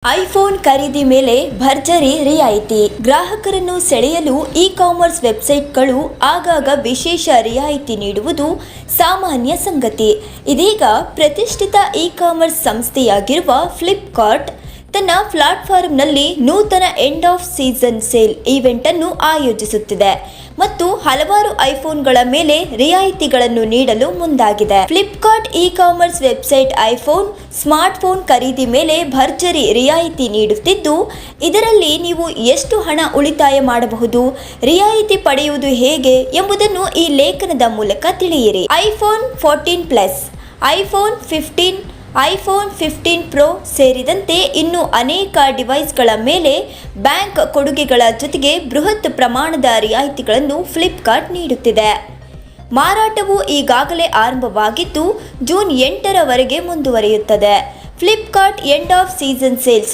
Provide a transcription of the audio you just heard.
IPhone ಖರೀದಿ ಮೇಲೆ ಭರ್ಜರಿ ರಿಯಾಯಿತಿ. ಗ್ರಾಹಕರನ್ನು ಸೆಳೆಯಲು ಇ ಕಾಮರ್ಸ್ ವೆಬ್ಸೈಟ್ಗಳು ಆಗಾಗ ವಿಶೇಷ ರಿಯಾಯಿತಿ ನೀಡುವುದು ಸಾಮಾನ್ಯ ಸಂಗತಿ. ಇದೀಗ ಪ್ರತಿಷ್ಠಿತ ಇ ಕಾಮರ್ಸ್ ಸಂಸ್ಥೆಯಾಗಿರುವ ಫ್ಲಿಪ್ಕಾರ್ಟ್ ತನ್ನ ಪ್ಲಾಟ್ಫಾರ್ಮ್ನಲ್ಲಿ ನೂತನ end of season sale event ಅನ್ನು ಆಯೋಜಿಸುತ್ತಿದೆ ಮತ್ತು ಹಲವಾರು ಐಫೋನ್ಗಳ ಮೇಲೆ ರಿಯಾಯಿತಿಗಳನ್ನು ನೀಡಲು ಮುಂದಾಗಿದೆ. Flipkart E commerce website iPhone smartphone ಖರೀದಿ ಮೇಲೆ ಭರ್ಜರಿ ರಿಯಾಯಿತಿ ನೀಡುತ್ತಿದ್ದು, ಇದರಲ್ಲಿ ನೀವು ಎಷ್ಟು ಹಣ ಉಳಿತಾಯ ಮಾಡಬಹುದು, ರಿಯಾಯಿತಿ ಪಡೆಯುವುದು ಹೇಗೆ ಎಂಬುದನ್ನು ಈ ಲೇಖನದ ಮೂಲಕ ತಿಳಿಯಿರಿ. IPhone 14 plus, iPhone 15, iPhone 15 pro ಸೇರಿದಂತೆ ಇನ್ನು ಅನೇಕ ಡಿವೈಸ್ಗಳ ಮೇಲೆ ಬ್ಯಾಂಕ್ ಕೊಡುಗೆಗಳ ಜೊತೆಗೆ ಬೃಹತ್ ಪ್ರಮಾಣದ ರಿಯಾಯಿತಿಗಳನ್ನು ಫ್ಲಿಪ್ಕಾರ್ಟ್ ನೀಡುತ್ತಿದೆ. ಮಾರಾಟವು ಈಗಾಗಲೇ ಆರಂಭವಾಗಿದ್ದು ಜೂನ್ 8ರವರೆಗೆ ಮುಂದುವರಿಯುತ್ತದೆ. Flipkart end of season sale